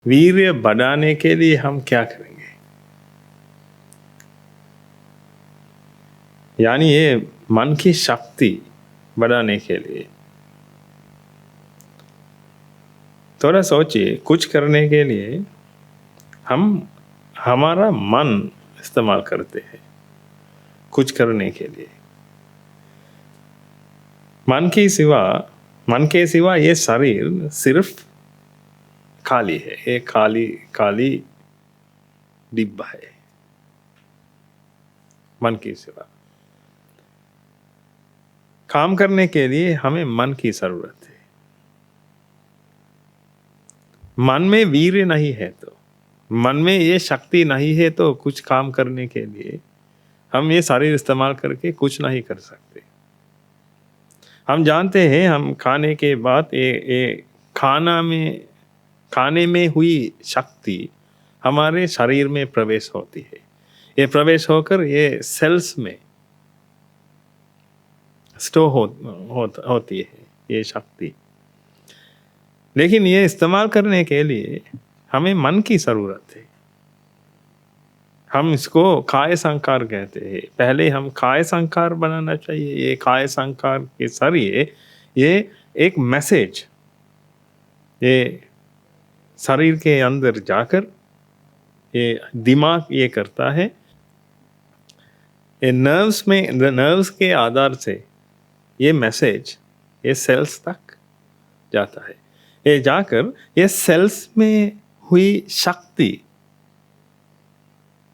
वीर्य बढ़ाने के लिए हम क्या करेंगे? यानी ये मन की शक्ति बढ़ाने के लिए थोड़ा सोचिए। कुछ करने के लिए हम हमारा मन इस्तेमाल करते हैं कुछ करने के लिए। मन के सिवा ये शरीर सिर्फ खाली है। ये खाली खाली डिब्बा है मन के सिवा। काम करने के लिए हमें मन की जरूरत है। मन में वीर्य नहीं है तो, मन में ये शक्ति नहीं है तो कुछ काम करने के लिए हम ये शरीर इस्तेमाल करके कुछ नहीं कर सकते। हम जानते हैं हम खाने के बाद ये खाने में हुई शक्ति हमारे शरीर में प्रवेश होती है। ये प्रवेश होकर ये सेल्स में स्टोर होती है ये शक्ति। लेकिन ये इस्तेमाल करने के लिए हमें मन की जरूरत है। हम इसको काय संकार कहते हैं। पहले हम काय संकार बनाना चाहिए। ये काय संकार के जरिए ये एक मैसेज ये शरीर के अंदर जाकर ये दिमाग ये करता है। ये नर्व्स के आधार से ये मैसेज ये सेल्स तक जाता है। ये जाकर ये सेल्स में हुई शक्ति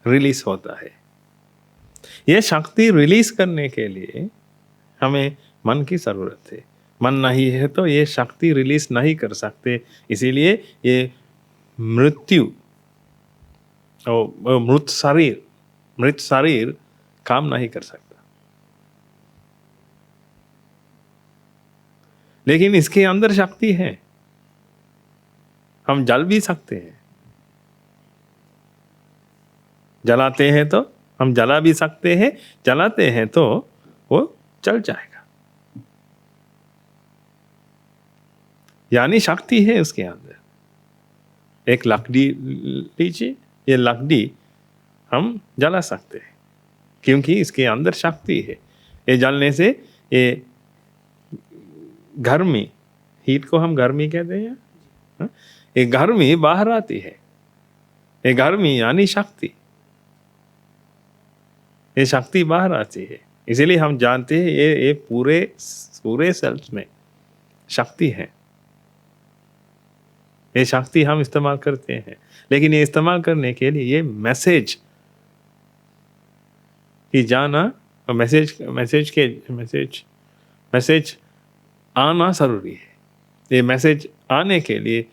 रिलीज होता है। ये शक्ति रिलीज करने के लिए हमें मन की जरूरत है। मन नहीं है तो ये शक्ति रिलीज नहीं कर सकते। इसीलिए ये मृत्यु और मृत शरीर काम नहीं कर सकता। लेकिन इसके अंदर शक्ति है। हम जल भी सकते हैं। जलाते हैं तो हम जला भी सकते हैं। जलाते हैं तो वो जल जाएगा। यानी शक्ति है उसके अंदर। एक लकड़ी लीजिए, ये लकड़ी हम जला सकते हैं क्योंकि इसके अंदर शक्ति है। ये जलने से ये गर्मी, हीट को हम गर्मी कहते हैं, ये गर्मी बाहर आती है। ये गर्मी यानी शक्ति, ये शक्ति बाहर आती है। इसीलिए हम जानते हैं ये पूरे सेल्स में शक्ति है। ये शक्ति हम इस्तेमाल करते हैं। लेकिन ये इस्तेमाल करने के लिए ये मैसेज की जाना और मैसेज आना जरूरी है। ये मैसेज आने के लिए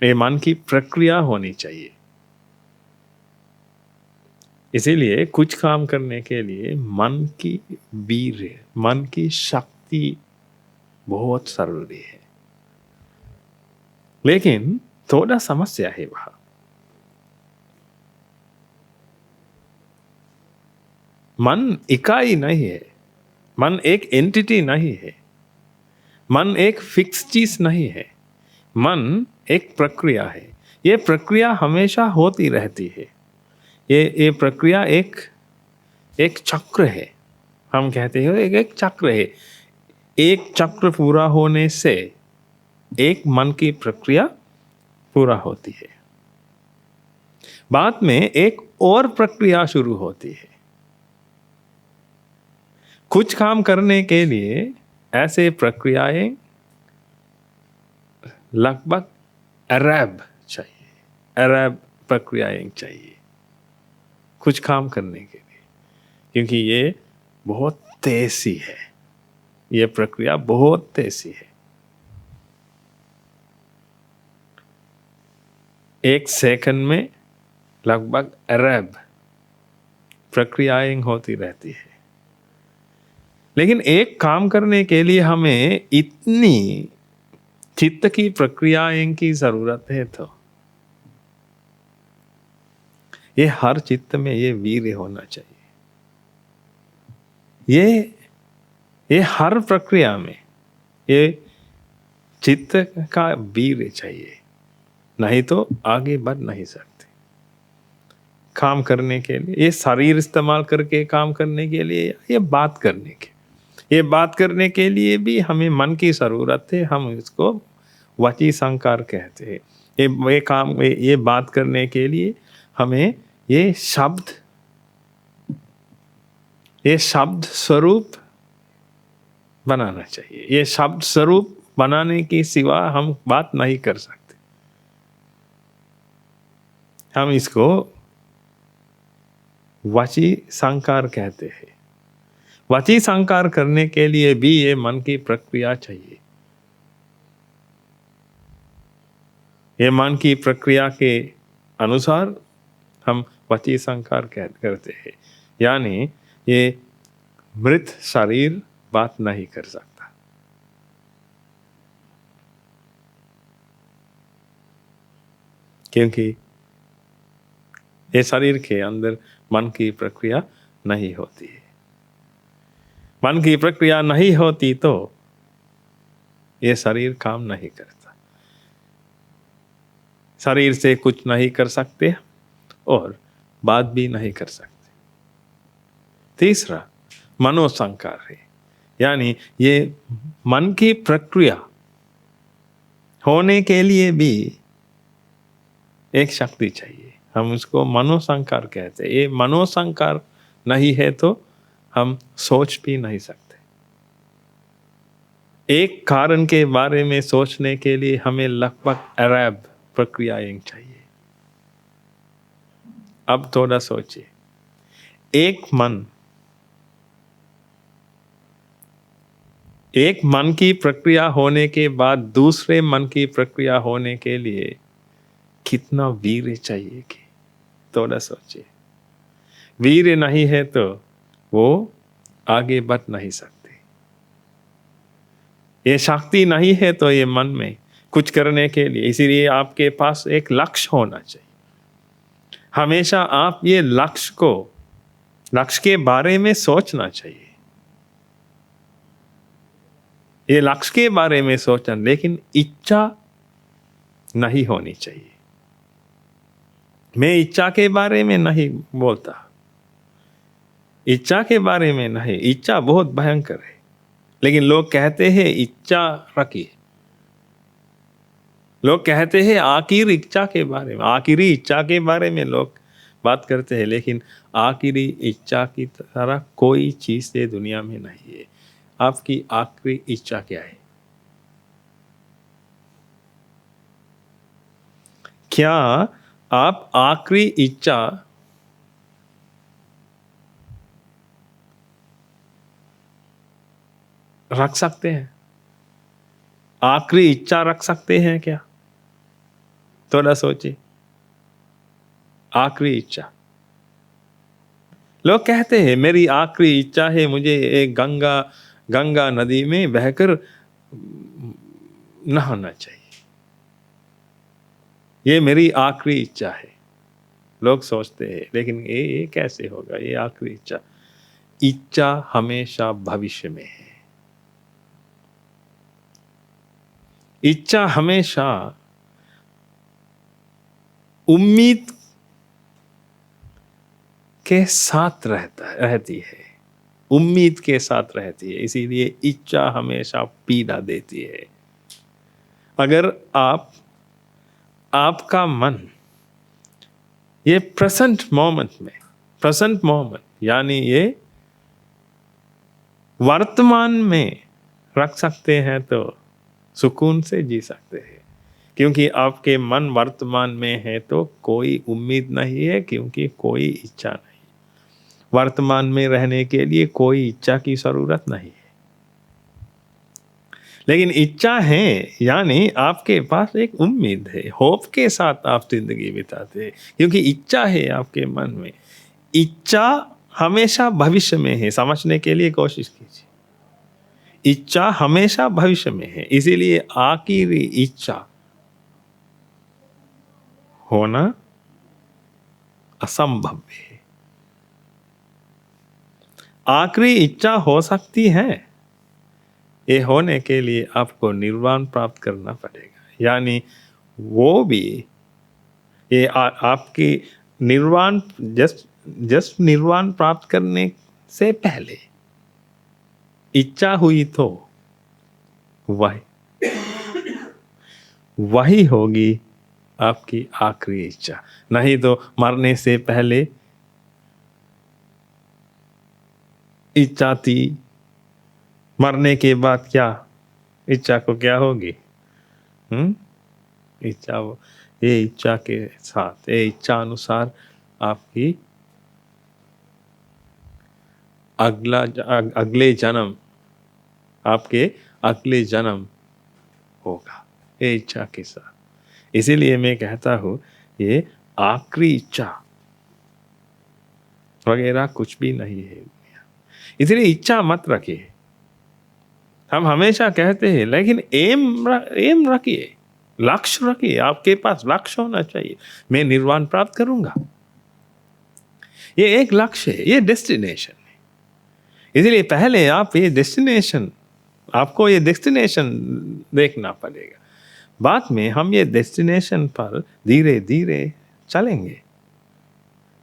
मन की प्रक्रिया होनी चाहिए। इसीलिए कुछ काम करने के लिए मन की वीर्य, मन की शक्ति बहुत जरूरी है। लेकिन थोड़ा समस्या है वहां। मन इकाई नहीं है। मन एक एंटिटी नहीं है। मन एक फिक्स चीज नहीं है। मन एक प्रक्रिया है। ये प्रक्रिया हमेशा होती रहती है। ये प्रक्रिया एक चक्र है। हम कहते हैं एक चक्र है। एक चक्र पूरा होने से एक मन की प्रक्रिया पूरा होती है। बाद में एक और प्रक्रिया शुरू होती है। कुछ काम करने के लिए ऐसे प्रक्रियाएं लगभग अरब प्रक्रियाएं चाहिए कुछ काम करने के लिए, क्योंकि ये बहुत तेजी है। ये प्रक्रिया बहुत तेजी है। एक सेकंड में लगभग अरब प्रक्रियाएं होती रहती है। लेकिन एक काम करने के लिए हमें इतनी चित्त की प्रक्रियाएं की जरूरत है तो ये हर चित्त में ये वीर्य होना चाहिए। ये हर प्रक्रिया में ये चित्त का वीर चाहिए, नहीं तो आगे बढ़ नहीं सकते। काम करने के लिए ये शरीर इस्तेमाल करके काम करने के लिए, ये बात करने के लिए भी हमें मन की ज़रूरत है। हम इसको वची संकार कहते हैं। ये बात करने के लिए हमें ये शब्द स्वरूप बनाना चाहिए। ये शब्द स्वरूप बनाने के सिवा हम बात नहीं कर सकते। हम इसको वची संकार कहते हैं। वची संकार करने के लिए भी ये मन की प्रक्रिया चाहिए। ये मन की प्रक्रिया के अनुसार हम वची संकार करते हैं। यानी ये मृत शरीर बात नहीं कर सकता। क्योंकि ये शरीर के अंदर मन की प्रक्रिया नहीं होती है। मन की प्रक्रिया नहीं होती तो ये शरीर काम नहीं करता। शरीर से कुछ नहीं कर सकते और बात भी नहीं कर सकते। तीसरा मनोसंकार है। यानी ये मन की प्रक्रिया होने के लिए भी एक शक्ति चाहिए। हम उसको मनोसंकार कहते हैं। ये मनोसंकार नहीं है तो हम सोच भी नहीं सकते। एक कारण के बारे में सोचने के लिए हमें लगभग अरब प्रक्रियाएं चाहिए। अब थोड़ा सोचिए, एक मन की प्रक्रिया होने के बाद दूसरे मन की प्रक्रिया होने के लिए कितना वीर्य चाहिए कि थोड़ा सोचिए। वीर्य नहीं है तो वो आगे बढ़ नहीं सकते। ये शक्ति नहीं है तो ये मन में कुछ करने के लिए, इसीलिए आपके पास एक लक्ष्य होना चाहिए। हमेशा आप ये लक्ष्य के बारे में सोचना चाहिए। ये लक्ष्य के बारे में सोचना, लेकिन इच्छा नहीं होनी चाहिए। मैं इच्छा के बारे में नहीं बोलता। इच्छा के बारे में नहीं, इच्छा बहुत भयंकर है। लेकिन लोग कहते हैं इच्छा रखिए। लोग कहते हैं आखिरी इच्छा के बारे में, आखिरी इच्छा के बारे में लोग बात करते हैं। लेकिन आखिरी इच्छा की तरह कोई चीज़ ये दुनिया में नहीं है। आपकी आखिरी इच्छा क्या है? क्या आप आखिरी इच्छा रख सकते हैं? आखिरी इच्छा रख सकते हैं क्या? थोड़ा सोचिए। आखिरी इच्छा, लोग कहते हैं मेरी आखिरी इच्छा है मुझे एक गंगा नदी में बहकर नहाना चाहिए। ये मेरी आखिरी इच्छा है, लोग सोचते हैं। लेकिन ये कैसे होगा? ये आखिरी इच्छा हमेशा भविष्य में है। इच्छा हमेशा उम्मीद के साथ रहती है। उम्मीद के साथ रहती है, इसीलिए इच्छा हमेशा पीड़ा देती है। अगर आपका मन ये प्रेजेंट मोमेंट यानी ये वर्तमान में रख सकते हैं तो सुकून से जी सकते हैं। क्योंकि आपके मन वर्तमान में है तो कोई उम्मीद नहीं है, क्योंकि कोई इच्छा नहीं। वर्तमान में रहने के लिए कोई इच्छा की जरूरत नहीं है। लेकिन इच्छा है यानी आपके पास एक उम्मीद है, होप के साथ आप जिंदगी बिताते हैं, क्योंकि इच्छा है आपके मन में। इच्छा हमेशा भविष्य में है। समझने के लिए कोशिश कीजिए। इच्छा हमेशा भविष्य में है, इसीलिए आखिरी इच्छा होना असंभव है। आखिरी इच्छा हो सकती है ये होने के लिए आपको निर्वाण प्राप्त करना पड़ेगा। यानी वो भी ये आपकी निर्वाण जस्ट निर्वाण प्राप्त करने से पहले इच्छा हुई तो वही होगी आपकी आखिरी इच्छा। नहीं तो मरने से पहले इच्छा थी, मरने के बाद क्या इच्छा को क्या होगी? इच्छा ये इच्छा के साथ, ये इच्छा अनुसार आपकी अगले जन्म, आपके अगले जन्म होगा ये इच्छा के साथ। इसीलिए मैं कहता हूँ ये आखिरी इच्छा वगैरह कुछ भी नहीं है। इसलिए इच्छा मत रखिए। हम हमेशा कहते हैं, लेकिन एम रखिए, लक्ष्य रखिए। आपके पास लक्ष्य होना चाहिए, मैं निर्वाण प्राप्त करूंगा। ये एक लक्ष्य है, ये डेस्टिनेशन है। इसलिए पहले आप ये डेस्टिनेशन, आपको ये डेस्टिनेशन देखना पड़ेगा। बाद में हम ये डेस्टिनेशन पर धीरे धीरे चलेंगे।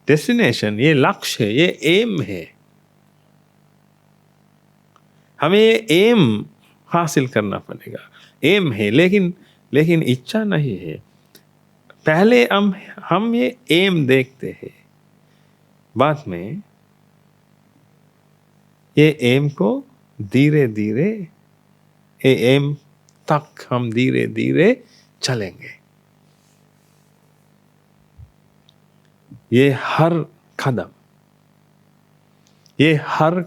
डेस्टिनेशन, ये लक्ष्य, ये एम है। हमें ये एम हासिल करना पड़ेगा। एम है, लेकिन इच्छा नहीं है। पहले हम ये एम देखते हैं, बाद में ये एम को धीरे धीरे, ये एम तक हम धीरे धीरे चलेंगे। ये हर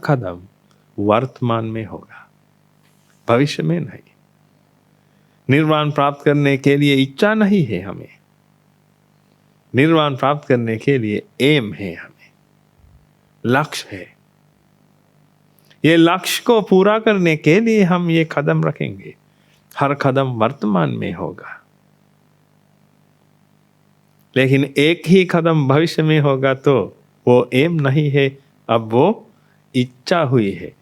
कदम वर्तमान में होगा, भविष्य में नहीं। निर्वाण प्राप्त करने के लिए इच्छा नहीं है हमें, निर्वाण प्राप्त करने के लिए एम है, हमें लक्ष्य है। ये लक्ष्य को पूरा करने के लिए हम ये कदम रखेंगे। हर कदम वर्तमान में होगा, लेकिन एक ही कदम भविष्य में होगा तो वो एम नहीं है, अब वो इच्छा हुई है।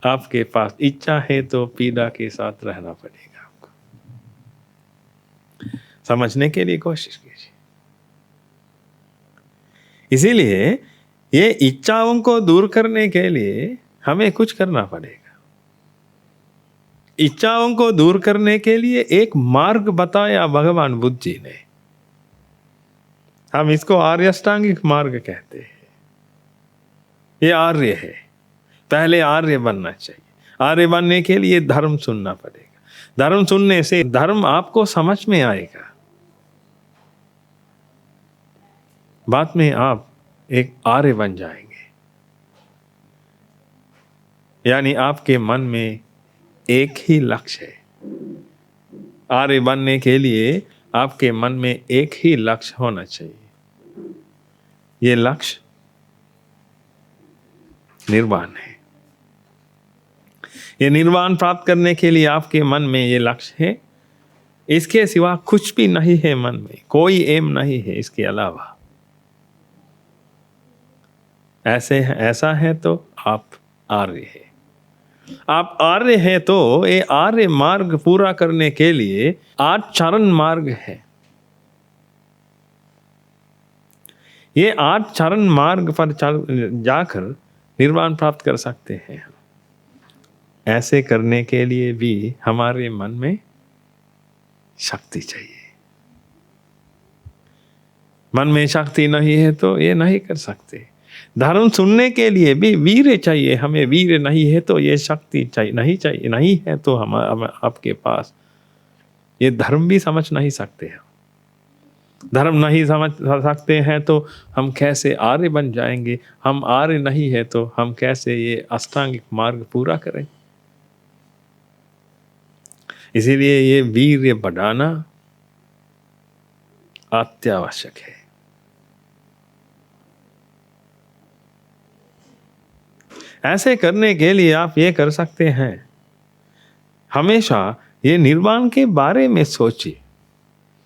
आपके पास इच्छा है तो पीड़ा के साथ रहना पड़ेगा आपको। समझने के लिए कोशिश कीजिए। इसीलिए ये इच्छाओं को दूर करने के लिए हमें कुछ करना पड़ेगा। इच्छाओं को दूर करने के लिए एक मार्ग बताया भगवान बुद्ध जी ने। हम इसको आर्य अष्टांगिक मार्ग कहते हैं। ये आर्य है। पहले आर्य बनना चाहिए। आर्य बनने के लिए धर्म सुनना पड़ेगा। धर्म सुनने से धर्म आपको समझ में आएगा। बाद में आप एक आर्य बन जाएंगे। यानी आपके मन में एक ही लक्ष्य है। आर्य बनने के लिए आपके मन में एक ही लक्ष्य होना चाहिए। ये लक्ष्य निर्वाण है। ये निर्वाण प्राप्त करने के लिए आपके मन में ये लक्ष्य है। इसके सिवा कुछ भी नहीं है मन में, कोई एम नहीं है इसके अलावा। ऐसा है तो आप आर्य है। आप आर्य है तो ये आर्य मार्ग पूरा करने के लिए 8 चरण मार्ग है। ये 8 चरण मार्ग पर जाकर निर्वाण प्राप्त कर सकते हैं। ऐसे करने के लिए भी हमारे मन में शक्ति चाहिए। मन में शक्ति नहीं है तो ये नहीं कर सकते। धर्म सुनने के लिए भी वीर्य चाहिए। हमें वीर्य नहीं है तो ये शक्ति चाहिए नहीं है तो हम आपके पास ये धर्म भी समझ नहीं सकते हैं। धर्म नहीं समझ सकते हैं तो हम कैसे आर्य बन जाएंगे? हम आर्य नहीं है तो हम कैसे ये अष्टांगिक मार्ग पूरा करें? इसीलिए ये वीर्य बढ़ाना अत्यावश्यक है। ऐसे करने के लिए आप ये कर सकते हैं, हमेशा ये निर्वाण के बारे में सोचिए।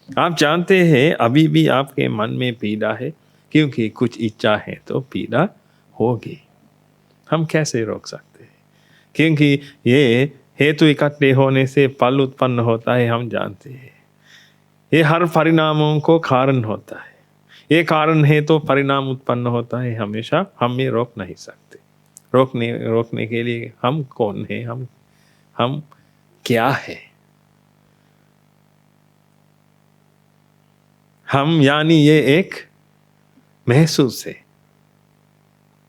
आप जानते हैं अभी भी आपके मन में पीड़ा है, क्योंकि कुछ इच्छा है तो पीड़ा होगी। हम कैसे रोक सकते हैं? क्योंकि ये हेतु इकट्ठे होने से फल उत्पन्न होता है, हम जानते हैं। ये हर परिणामों को कारण होता है। ये कारण है तो परिणाम उत्पन्न होता है हमेशा, हम ये रोक नहीं सकते। रोकने के लिए हम कौन है, हम क्या है? हम यानी ये एक महसूस है।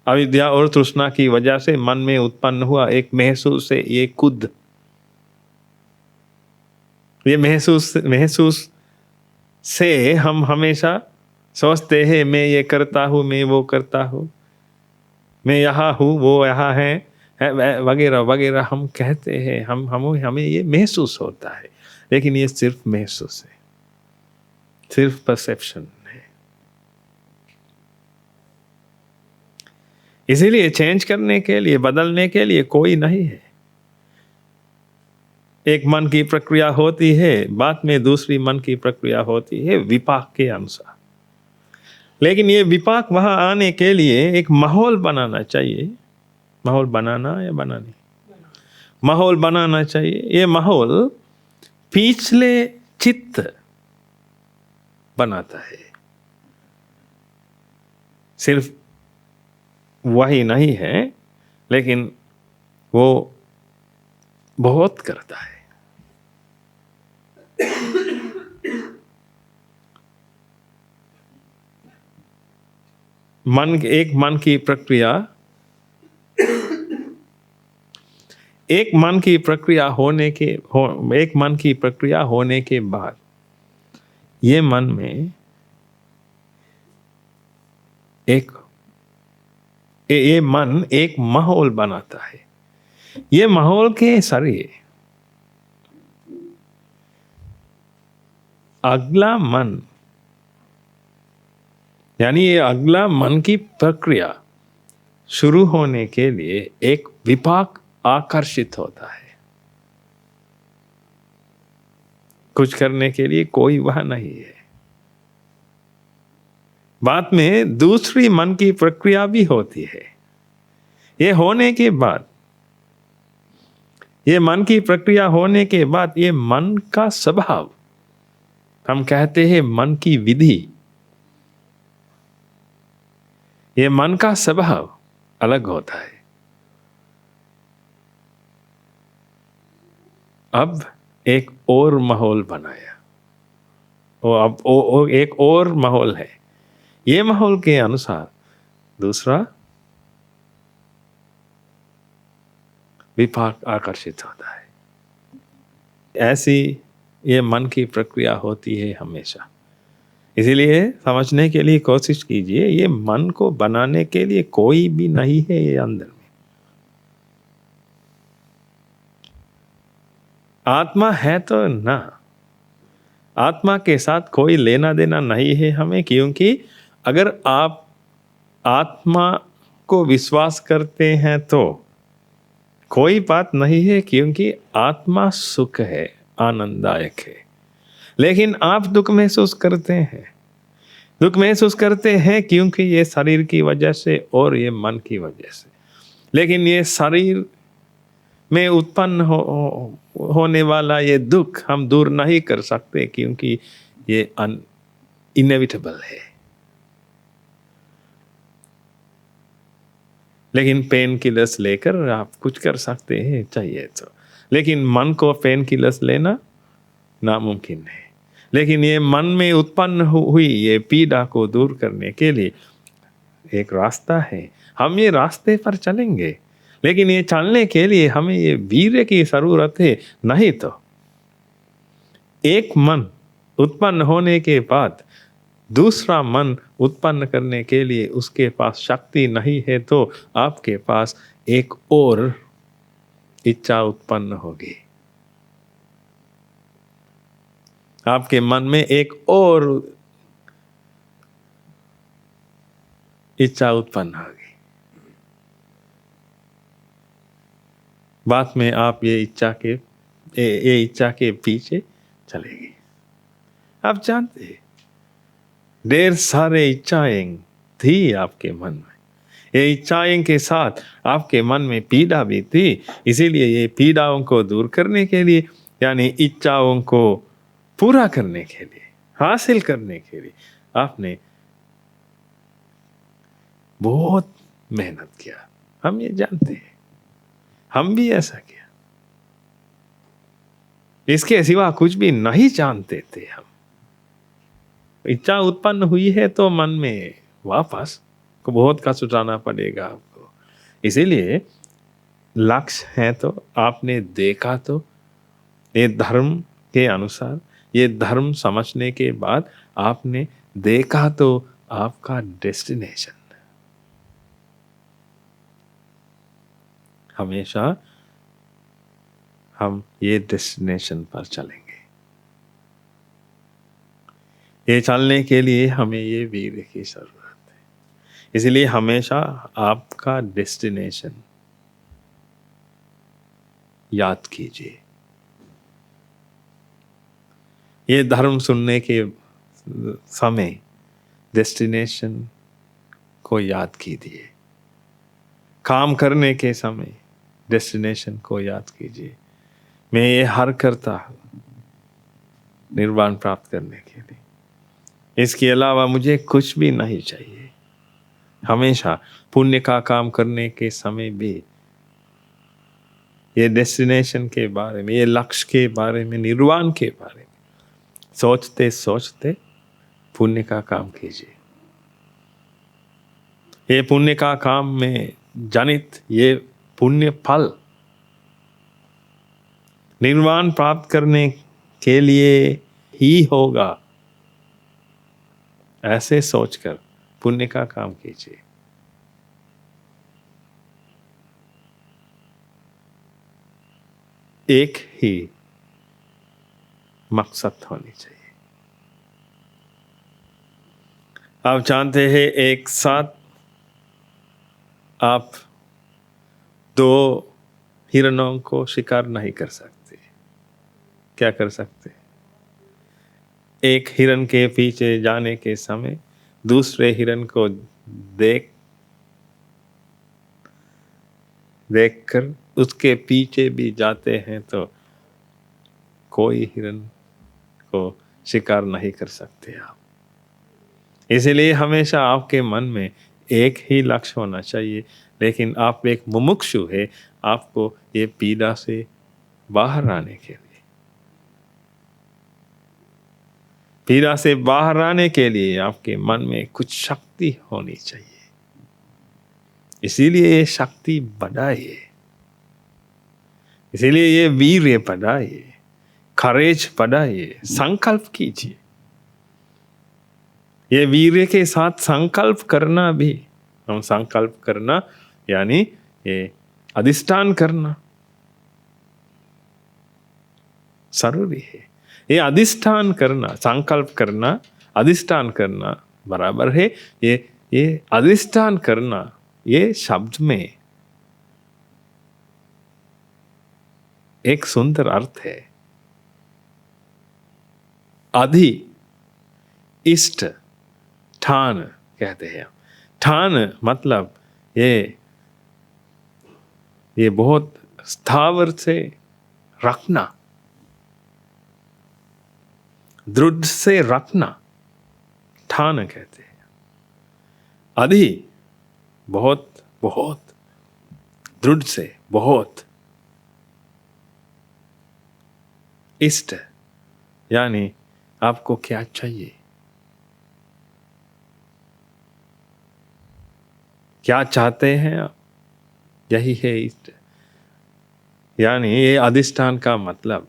अविद्या और तृष्णा की वजह से मन में उत्पन्न हुआ एक महसूस है, ये खुद। ये महसूस से हम हमेशा सोचते हैं मैं ये करता हूँ, मैं वो करता हूँ, मैं यहाँ हूँ, वो यहाँ है वगैरह वगैरह हम कहते हैं। हमें ये महसूस होता है, लेकिन ये सिर्फ महसूस है, सिर्फ परसेप्शन है। इसीलिए चेंज करने के लिए, बदलने के लिए कोई नहीं है। एक मन की प्रक्रिया होती है, बाद में दूसरी मन की प्रक्रिया होती है विपाक के अनुसार। लेकिन ये विपाक वहां आने के लिए एक माहौल बनाना चाहिए। माहौल बनाना या बनाने, माहौल बनाना चाहिए। ये माहौल पिछले चित्त बनाता है, सिर्फ वही नहीं है, लेकिन वो बहुत करता है। एक मन की प्रक्रिया, एक मन की प्रक्रिया होने के बाद ये मन में ये मन एक माहौल बनाता है। ये माहौल के सरिए अगला मन, यानी ये अगला मन की प्रक्रिया शुरू होने के लिए एक विपाक आकर्षित होता है। कुछ करने के लिए कोई वह नहीं है। बाद में दूसरी मन की प्रक्रिया भी होती है। ये होने के बाद, ये मन की प्रक्रिया होने के बाद, ये मन का स्वभाव, हम कहते हैं मन की विधि, ये मन का स्वभाव अलग होता है। अब एक और माहौल बनाया, अब एक और माहौल है। ये माहौल के अनुसार दूसरा विपाक आकर्षित होता है। ऐसी ये मन की प्रक्रिया होती है हमेशा। इसीलिए समझने के लिए कोशिश कीजिए, ये मन को बनाने के लिए कोई भी नहीं है ये अंदर में। आत्मा है तो ना, आत्मा के साथ कोई लेना देना नहीं है हमें, क्योंकि अगर आप आत्मा को विश्वास करते हैं तो कोई बात नहीं है, क्योंकि आत्मा सुख है, आनंददायक है। लेकिन आप दुख महसूस करते हैं, दुख महसूस करते हैं क्योंकि ये शरीर की वजह से और ये मन की वजह से। लेकिन ये शरीर में उत्पन्न होने वाला ये दुख हम दूर नहीं कर सकते, क्योंकि ये इनएविटेबल है। लेकिन पेन किलर्स लेकर आप कुछ कर सकते हैं चाहिए तो, लेकिन मन को पेन किलर्स लेना नामुमकिन है। लेकिन ये मन में उत्पन्न हुई ये पीड़ा को दूर करने के लिए एक रास्ता है। हम ये रास्ते पर चलेंगे, लेकिन ये चलने के लिए हमें ये वीर्य की जरूरत है। नहीं तो एक मन उत्पन्न होने के बाद दूसरा मन उत्पन्न करने के लिए उसके पास शक्ति नहीं है, तो आपके पास एक और इच्छा उत्पन्न होगी। आपके मन में एक और इच्छा उत्पन्न होगी। बाद में आप ये इच्छा के पीछे चलेगी। आप जानते हैं ढेर सारे इच्छाएं थी आपके मन में, ये इच्छाएं के साथ आपके मन में पीड़ा भी थी, इसीलिए ये पीड़ाओं को दूर करने के लिए, यानी इच्छाओं को पूरा करने के लिए, हासिल करने के लिए आपने बहुत मेहनत किया। हम ये जानते हैं, हम भी ऐसा किया। इसके सिवा कुछ भी नहीं जानते थे हम। इच्छा उत्पन्न हुई है तो मन में वापस को बहुत कष्ट उठाना पड़ेगा आपको। इसीलिए लक्ष्य है तो आपने देखा, तो ये धर्म के अनुसार, ये धर्म समझने के बाद आपने देखा तो आपका डेस्टिनेशन। हमेशा हम ये डेस्टिनेशन पर चलेंगे। ये चलने के लिए हमें ये वीर्य की जरूरत है। इसलिए हमेशा आपका डेस्टिनेशन याद कीजिए। ये धर्म सुनने के समय डेस्टिनेशन को याद कीजिए। काम करने के समय डेस्टिनेशन को याद कीजिए। मैं ये हर करता हूँ निर्वाण प्राप्त करने के लिए, इसके अलावा मुझे कुछ भी नहीं चाहिए। हमेशा पुण्य का काम करने के समय भी ये डेस्टिनेशन के बारे में, ये लक्ष्य के बारे में, निर्वाण के बारे में सोचते सोचते पुण्य का काम कीजिए। ये पुण्य का काम में जनित ये पुण्य फल निर्वाण प्राप्त करने के लिए ही होगा, ऐसे सोचकर पुण्य का काम कीजिए। एक ही मकसद होनी चाहिए। आप जानते हैं, एक साथ आप 2 हिरणों को शिकार नहीं कर सकते। क्या कर सकते? एक हिरण के पीछे जाने के समय दूसरे हिरण को देखकर उसके पीछे भी जाते हैं तो कोई हिरण को शिकार नहीं कर सकते आप। इसलिए हमेशा आपके मन में एक ही लक्ष्य होना चाहिए। लेकिन आप एक मुमुक्षु है, आपको ये पीड़ा से बाहर आने के लिए, पीड़ा से बाहर आने के लिए आपके मन में कुछ शक्ति होनी चाहिए। इसीलिए ये शक्ति बढ़ाइए, इसीलिए ये वीर्य बढ़ाइए, करेज बढ़ाइए, संकल्प कीजिए। ये वीर्य के साथ संकल्प करना भी, हम संकल्प करना यानी ये अधिष्ठान करना जरूरी है। ये अधिष्ठान करना, संकल्प करना, अधिष्ठान करना बराबर है। ये अधिष्ठान करना, ये शब्द में एक सुंदर अर्थ है। अधि इष्ट ठान कहते हैं। ठान मतलब ये बहुत स्थावर से रखना, दृढ़ से रखना, ठान कहते हैं। अधि बहुत बहुत, दृढ़ से बहुत, इष्ट यानी आपको क्या चाहिए, क्या चाहते हैं आप, यही है इष्ट। यानी ये अधिष्ठान का मतलब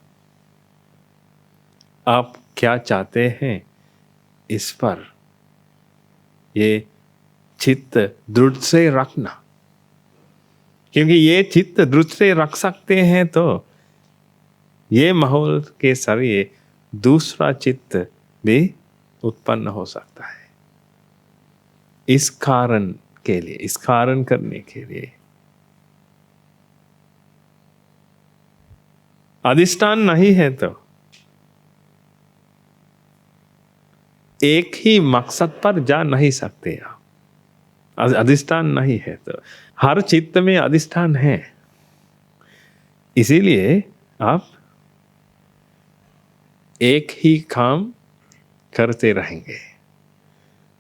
आप क्या चाहते हैं इस पर ये चित्त दृढ़ से रखना। क्योंकि ये चित्त दृढ़ से रख सकते हैं तो ये माहौल के सरिये दूसरा चित्त भी उत्पन्न हो सकता है। इस कारण के लिए, इस कारण करने के लिए अधिष्ठान नहीं है तो एक ही मकसद पर जा नहीं सकते आप। अधिष्ठान नहीं है तो हर चित्त में अधिष्ठान है। इसीलिए आप एक ही काम करते रहेंगे,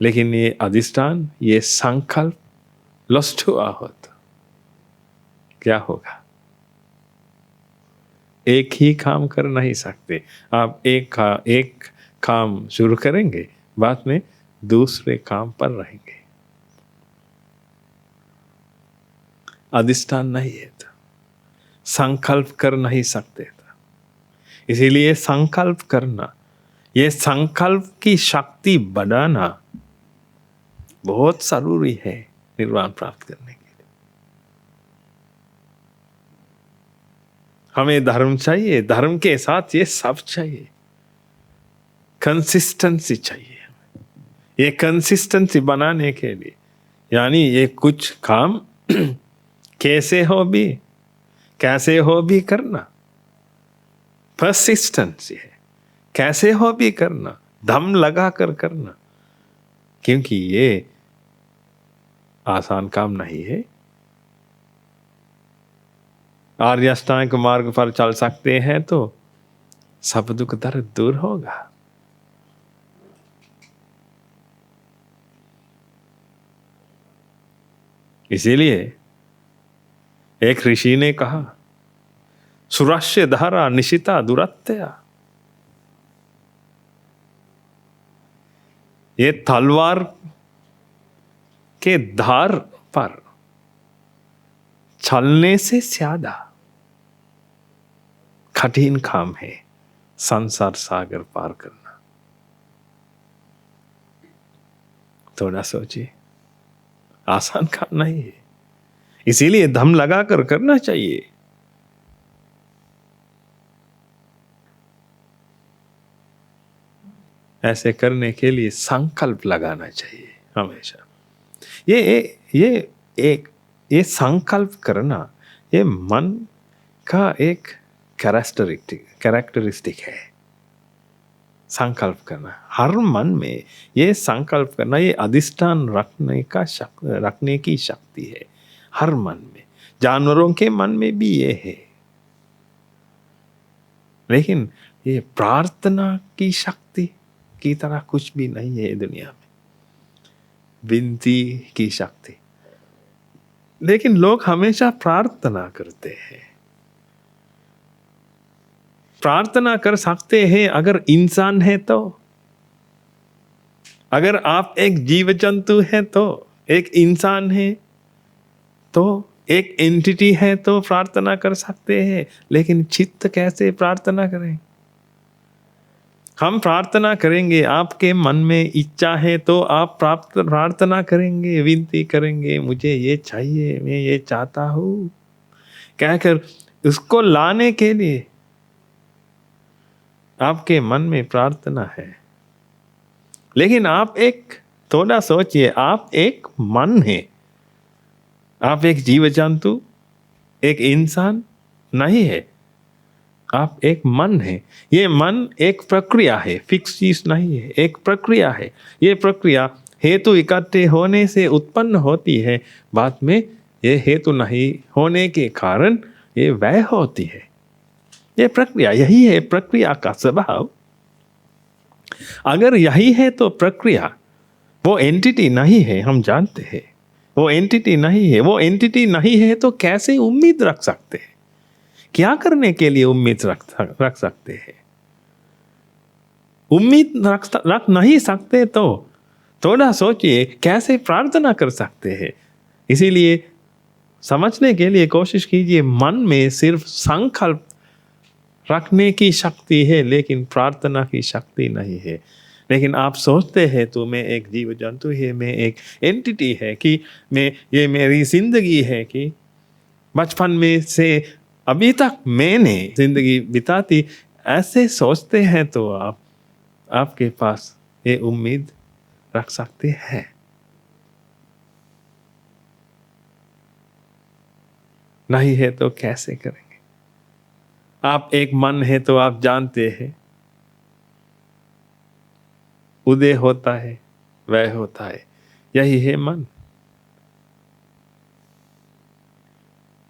लेकिन ये अधिष्ठान, ये संकल्प लस्ट हुआ हो तो क्या होगा? एक ही काम कर नहीं सकते आप। एक काम शुरू करेंगे, बाद में दूसरे काम पर रहेंगे। अधिष्ठान नहीं है तो संकल्प कर नहीं सकते था। इसीलिए संकल्प करना, ये संकल्प की शक्ति बढ़ाना बहुत जरूरी है निर्वाण प्राप्त करने के लिए। हमें धर्म चाहिए, धर्म के साथ ये सब चाहिए, कंसिस्टेंसी चाहिए। ये कंसिस्टेंसी बनाने के लिए, यानी ये कुछ काम कैसे हो भी करना, परसिस्टेंसी है। कैसे हो भी करना, दम लगा कर करना, क्योंकि ये आसान काम नहीं है। आर्य अष्टांग मार्ग पर चल सकते हैं तो सब दुख दर्द दूर होगा। इसीलिए एक ऋषि ने कहा, सुरस्य धारा निशिता दुरत्या। ये तलवार के धार पर चलने से ज्यादा कठिन काम है संसार सागर पार करना। थोड़ा सोचिए, आसान काम नहीं है। इसीलिए दम लगा कर करना चाहिए। ऐसे करने के लिए संकल्प लगाना चाहिए हमेशा। ये संकल्प करना, ये मन का एक कैरेक्टरिस्टिक है। संकल्प करना, हर मन में ये संकल्प करना, ये अधिष्ठान रखने की शक्ति है हर मन में। जानवरों के मन में भी ये है, लेकिन ये प्रार्थना की शक्ति की तरह कुछ भी नहीं है दुनिया में। विनती की शक्ति, लेकिन लोग हमेशा प्रार्थना करते हैं। प्रार्थना कर सकते हैं अगर इंसान है तो। अगर आप एक जीव जंतु है तो, एक इंसान है तो, एक एंटिटी है तो प्रार्थना कर सकते हैं। लेकिन चित्त कैसे प्रार्थना करें? हम प्रार्थना करेंगे, आपके मन में इच्छा है तो आप प्रार्थना करेंगे, विनती करेंगे, मुझे ये चाहिए, मैं ये चाहता हूँ कहकर उसको लाने के लिए आपके मन में प्रार्थना है। लेकिन आप एक थोड़ा सोचिए, आप एक मन है, आप एक जीव जंतु, एक इंसान नहीं है, आप एक मन है। ये मन एक प्रक्रिया है, फिक्स चीज नहीं है, एक प्रक्रिया है। ये प्रक्रिया हेतु इकट्ठे होने से उत्पन्न होती है, बाद में ये हेतु नहीं होने के कारण ये व्यय होती है। ये प्रक्रिया, यही है प्रक्रिया का स्वभाव। अगर यही है तो प्रक्रिया, वो एंटिटी नहीं है, हम जानते हैं वो एंटिटी नहीं है। वो एंटिटी नहीं है तो कैसे उम्मीद रख सकते हैं? क्या करने के लिए उम्मीद रख सकते हैं? उम्मीद रख नहीं सकते तो थोड़ा सोचिए कैसे प्रार्थना कर सकते हैं। इसीलिए समझने के लिए कोशिश कीजिए, मन में सिर्फ संकल्प रखने की शक्ति है, लेकिन प्रार्थना की शक्ति नहीं है। लेकिन आप सोचते हैं तो मैं एक जीव जंतु है, मैं एक एंटिटी है, कि मैं, ये मेरी जिंदगी है, कि बचपन में से अभी तक मैंने जिंदगी बिताती, ऐसे सोचते हैं तो आपके पास ये उम्मीद रख सकते हैं। नहीं है तो कैसे करेंगे? आप एक मन है तो आप जानते हैं उदय होता है, वह होता है, यही है मन।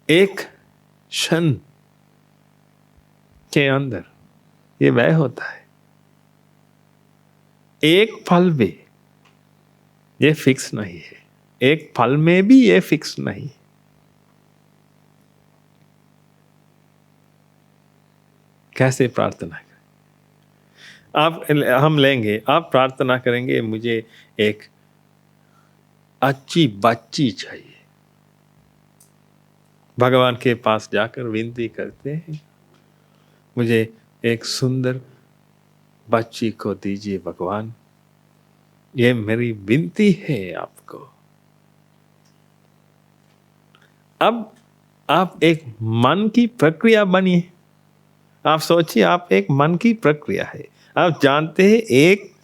एक क्षण के अंदर ये व्यय होता है। एक फल भी ये फिक्स नहीं है, एक फल में भी ये फिक्स नहीं। कैसे प्रार्थना करें? हम लेंगे, आप प्रार्थना करेंगे मुझे एक अच्छी बच्ची चाहिए। भगवान के पास जाकर विनती करते हैं, मुझे एक सुंदर बच्ची को दीजिए भगवान, ये मेरी विनती है आपको। अब आप एक मन की प्रक्रिया बनिए। आप सोचिए, आप एक मन की प्रक्रिया है। आप जानते हैं एक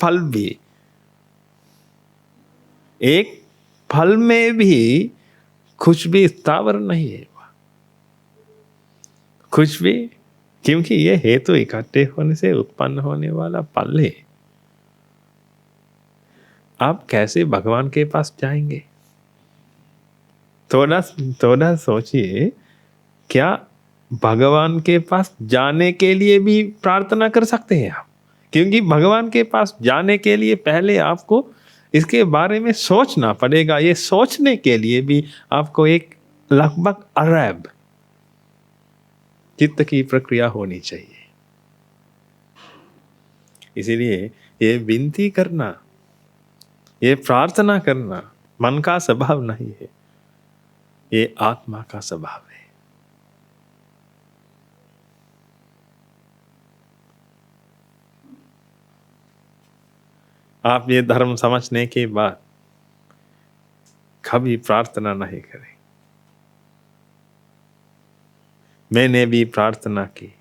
फल में भी कुछ भी स्थावर नहीं है, कुछ भी, क्योंकि ये हेतु इकट्ठे होने से उत्पन्न होने वाला फल है। आप कैसे भगवान के पास जाएंगे? थोड़ा सोचिए, क्या भगवान के पास जाने के लिए भी प्रार्थना कर सकते हैं आप? क्योंकि भगवान के पास जाने के लिए पहले आपको इसके बारे में सोचना पड़ेगा। ये सोचने के लिए भी आपको एक लगभग अरब चित्त की प्रक्रिया होनी चाहिए। इसीलिए ये विनती करना, ये प्रार्थना करना मन का स्वभाव नहीं है, ये आत्मा का स्वभाव है। आप ये धर्म समझने के बाद कभी प्रार्थना नहीं करें। मैंने भी प्रार्थना की,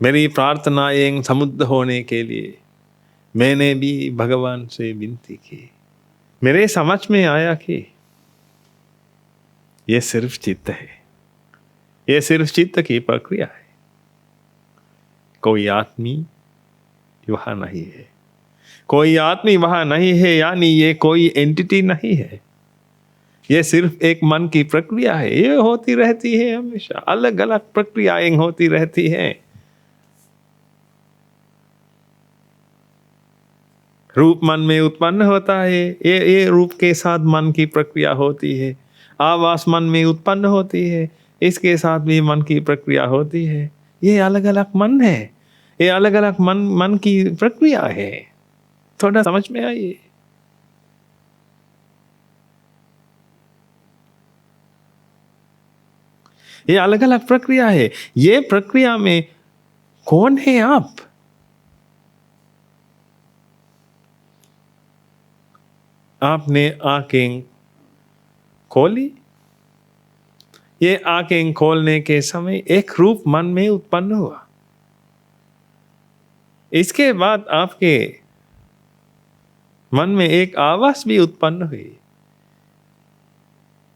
मेरी प्रार्थना एक समुद्र होने के लिए मैंने भी भगवान से विनती की। मेरे समझ में आया कि ये सिर्फ चित्त है, ये सिर्फ चित्त की प्रक्रिया है, कोई आदमी वहां नहीं है, कोई आदमी वहां नहीं है, यानी ये कोई एंटिटी नहीं है, ये सिर्फ एक मन की प्रक्रिया है। ये होती रहती है, हमेशा अलग अलग प्रक्रियाएं होती रहती हैं। रूप मन में उत्पन्न होता है, ये रूप के साथ मन की प्रक्रिया होती है। आवास मन में उत्पन्न होती है, इसके साथ भी मन की प्रक्रिया होती है। ये अलग अलग मन है, ये अलग अलग मन की प्रक्रिया है। थोड़ा समझ में आइए। ये अलग अलग प्रक्रिया है। ये प्रक्रिया में कौन है आप? आपने आंखें खोली, ये आंखें खोलने के समय एक रूप मन में उत्पन्न हुआ। इसके बाद आपके मन में एक आवाज भी उत्पन्न हुई।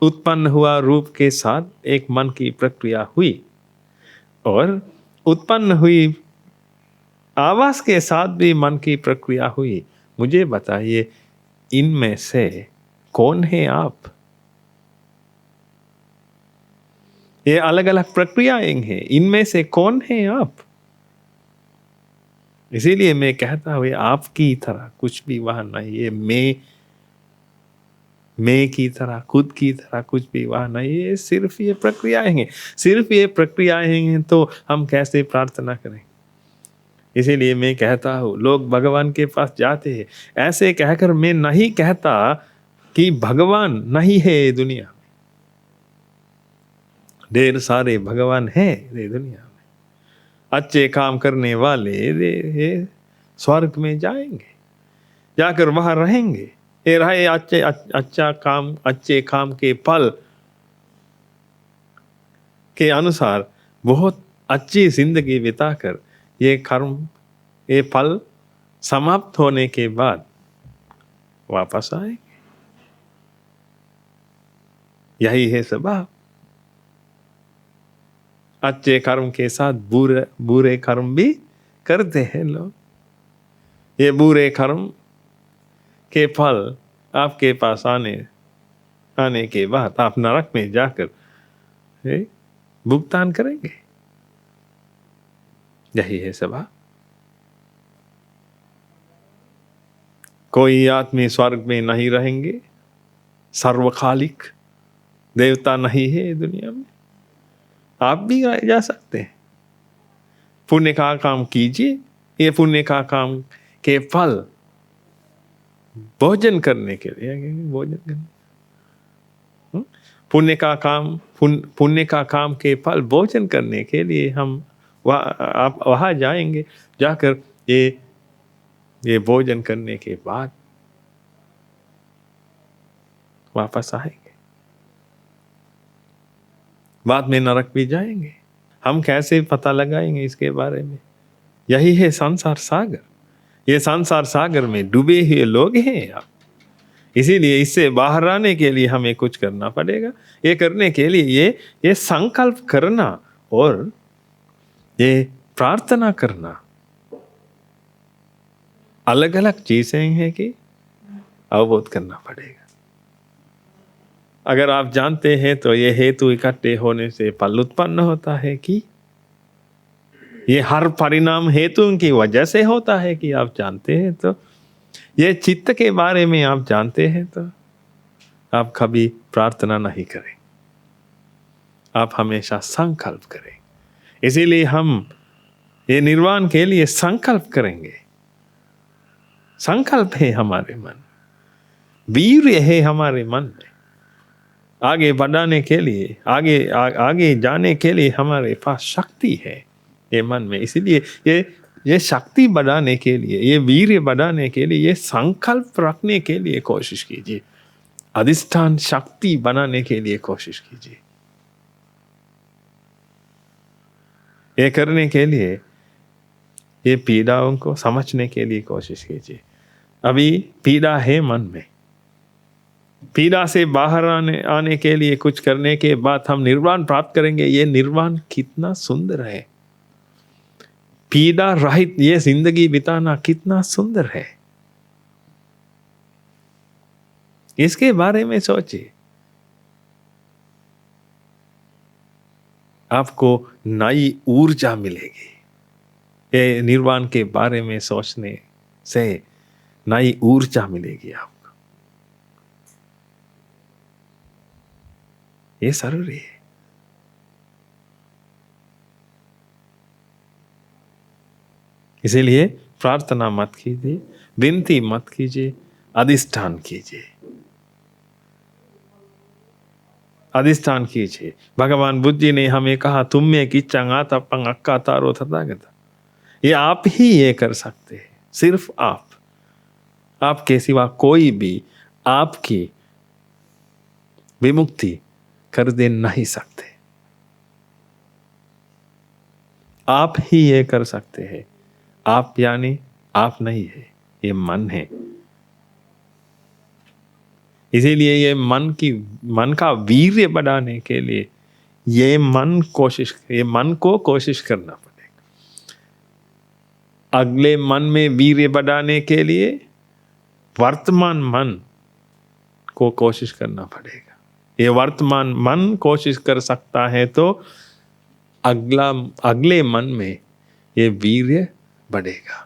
उत्पन्न हुआ रूप के साथ एक मन की प्रक्रिया हुई, और उत्पन्न हुई आवाज के साथ भी मन की प्रक्रिया हुई। मुझे बताइए, इनमें से कौन है आप? ये अलग अलग प्रक्रियाएं हैं, इनमें से कौन है आप? इसीलिए मैं कहता हूँ, आपकी तरह कुछ भी वहां नहीं है। मैं की तरह, खुद की तरह कुछ भी वहां नहीं है। सिर्फ ये प्रक्रियाएं हैं, सिर्फ ये प्रक्रियाएं हैं। तो हम कैसे प्रार्थना करें? इसीलिए मैं कहता हूँ, लोग भगवान के पास जाते हैं ऐसे कहकर। मैं नहीं कहता कि भगवान नहीं है दुनिया में, ढेर सारे भगवान हैं ये दुनिया में। अच्छे काम करने वाले ये स्वर्ग में जाएंगे, जाकर वहां रहेंगे। ये रहे अच्छे काम के फल के अनुसार बहुत अच्छी जिंदगी बिताकर ये फल समाप्त होने के बाद वापस आएंगे। यही है स्वभाव। अच्छे कर्म के साथ बुरे कर्म भी करते हैं लोग। ये बुरे कर्म के फल आपके पास आने आने के बाद आप नरक में जाकर भुगतान करेंगे। यही है सभा। कोई आदमी स्वर्ग में नहीं रहेंगे, सर्वकालिक देवता नहीं है दुनिया में। आप भी जा सकते हैं। पुण्य का काम कीजिए, ये पुण्य का काम के फल भोजन करने के लिए, भोजन करने, पुण्य का काम के फल भोजन करने के लिए हम आप वहाँ जाएंगे। जाकर ये भोजन करने के बाद वापस आएंगे, बाद में नरक भी जाएंगे। हम कैसे पता लगाएंगे इसके बारे में? यही है संसार सागर। ये संसार सागर में डूबे हुए लोग हैं आप। इसीलिए इससे बाहर आने के लिए हमें कुछ करना पड़ेगा। ये करने के लिए ये संकल्प करना और ये प्रार्थना करना अलग अलग चीजें हैं कि अवबोध करना पड़ेगा। अगर आप जानते हैं तो ये हेतु इकट्ठे होने से फल उत्पन्न होता है कि ये हर परिणाम हेतु की वजह से होता है कि आप जानते हैं तो ये चित्त के बारे में आप जानते हैं तो आप कभी प्रार्थना नहीं करें, आप हमेशा संकल्प करें। इसीलिए हम ये निर्वाण के लिए संकल्प करेंगे। संकल्प है हमारे मन, वीर्य है हमारे मन में। आगे बढ़ाने के लिए, आगे जाने के लिए हमारे पास शक्ति है ये मन में। इसीलिए ये शक्ति बढ़ाने के लिए, ये वीर्य बढ़ाने के लिए, ये संकल्प रखने के लिए कोशिश कीजिए। अधिष्ठान शक्ति बनाने के लिए कोशिश कीजिए। ये करने के लिए ये पीड़ाओं को समझने के लिए कोशिश कीजिए। अभी पीड़ा है मन में, पीड़ा से बाहर आने के लिए कुछ करने के बाद हम निर्वाण प्राप्त करेंगे। ये निर्वाण कितना सुंदर है, पीड़ा रहित ये जिंदगी बिताना कितना सुंदर है। इसके बारे में सोचिए, आपको नई ऊर्जा मिलेगी। ये निर्वाण के बारे में सोचने से नई ऊर्जा मिलेगी आपको। ये जरूरी है। इसीलिए प्रार्थना मत कीजिए, विनती मत कीजिए, अधिष्ठान कीजिए। अधिष्ठान कीजिए। भगवान बुद्ध जी ने हमें कहा, तुम में किच्चंग आता पंग अक्का तारो तथागत। ये आप ही ये कर सकते हैं, सिर्फ आपके सिवा कोई भी आपकी विमुक्ति कर दे नहीं सकते। आप ही ये कर सकते हैं। आप यानी आप नहीं है, ये मन है। इसीलिए ये मन का वीर्य बढ़ाने के लिए ये मन को कोशिश करना पड़ेगा। अगले मन में वीर्य बढ़ाने के लिए वर्तमान मन को कोशिश करना पड़ेगा। ये वर्तमान मन कोशिश कर सकता है तो अगले मन में ये वीर्य बढ़ेगा।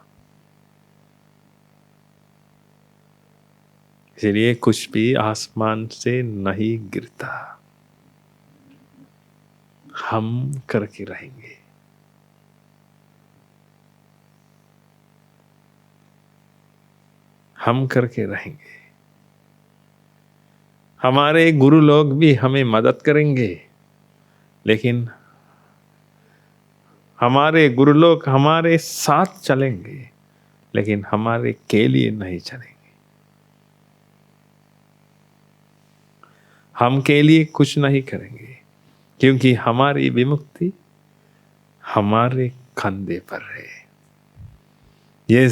इसलिए कुछ भी आसमान से नहीं गिरता, हम करके रहेंगे। हम करके रहेंगे। हमारे गुरु लोग भी हमें मदद करेंगे, लेकिन हमारे गुरु लोग हमारे साथ चलेंगे, लेकिन हमारे के लिए नहीं चलेंगे। हम के लिए कुछ नहीं करेंगे, क्योंकि हमारी विमुक्ति हमारे कंधे पर है। ये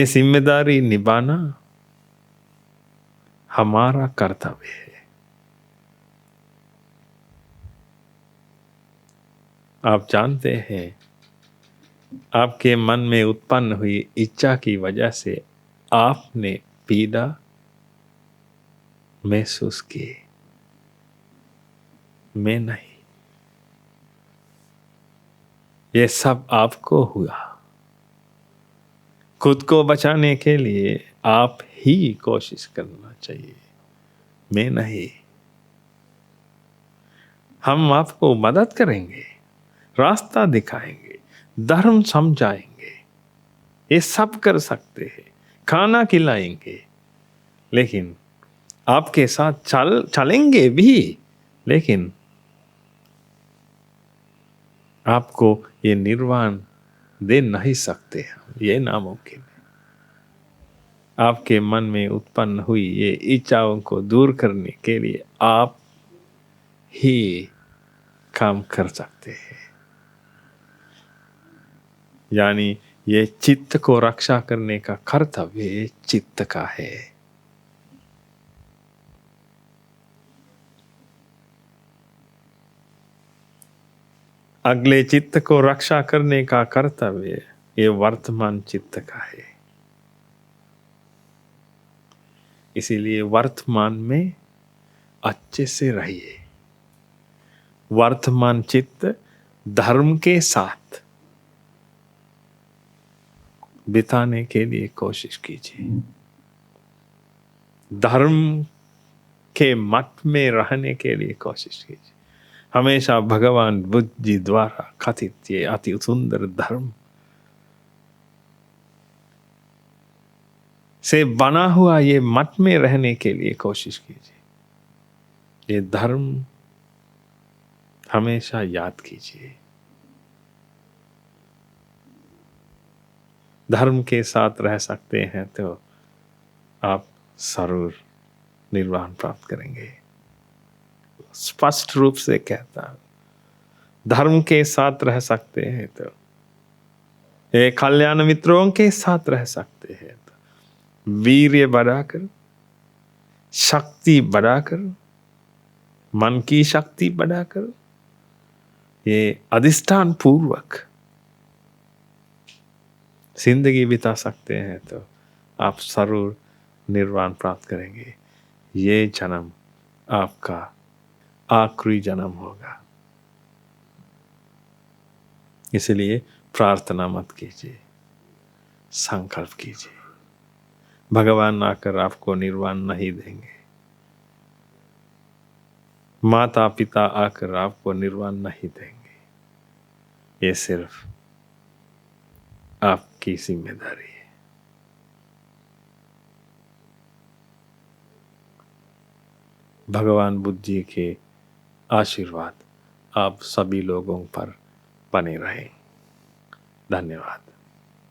जिम्मेदारी निभाना हमारा कर्तव्य है। आप जानते हैं, आपके मन में उत्पन्न हुई इच्छा की वजह से आपने पीड़ा महसूस किए, मैं नहीं, ये सब आपको हुआ। खुद को बचाने के लिए आप ही कोशिश करना चाहिए, मैं नहीं। हम आपको मदद करेंगे, रास्ता दिखाएंगे, धर्म समझाएंगे, ये सब कर सकते हैं, खाना खिलाएंगे, लेकिन आपके साथ चलेंगे भी, लेकिन आपको ये निर्वाण दे नहीं सकते हम, ये नामुमकिन है। आपके मन में उत्पन्न हुई ये इच्छाओं को दूर करने के लिए आप ही काम कर सकते हैं। यानी ये चित्त को रक्षा करने का कर्तव्य चित्त का है। अगले चित्त को रक्षा करने का कर्तव्य ये वर्तमान चित्त का है। इसीलिए वर्तमान में अच्छे से रहिए। वर्तमान चित्त धर्म के साथ बिताने के लिए कोशिश कीजिए। धर्म के मत में रहने के लिए कोशिश कीजिए। हमेशा भगवान बुद्ध जी द्वारा कथित ये अति सुंदर धर्म से बना हुआ ये मत में रहने के लिए कोशिश कीजिए। ये धर्म हमेशा याद कीजिए। धर्म के साथ रह सकते हैं तो आप जरूर निर्वाण प्राप्त करेंगे। स्पष्ट रूप से कहता हूं, धर्म के साथ रह सकते हैं तो, ये कल्याण मित्रों के साथ रह सकते हैं तो वीर्य बढ़ाकर, शक्ति बढ़ाकर, मन की शक्ति बढ़ाकर, ये अधिष्ठान पूर्वक जिंदगी बिता सकते हैं तो आप जरूर निर्वाण प्राप्त करेंगे। ये जन्म आपका आखिरी जन्म होगा। इसलिए प्रार्थना मत कीजिए, संकल्प कीजिए। भगवान आकर आपको निर्वाण नहीं देंगे, माता पिता आकर आपको निर्वाण नहीं देंगे। ये सिर्फ आपकी जिम्मेदारी है। भगवान बुद्ध जी के आशीर्वाद आप सभी लोगों पर बने रहें। धन्यवाद।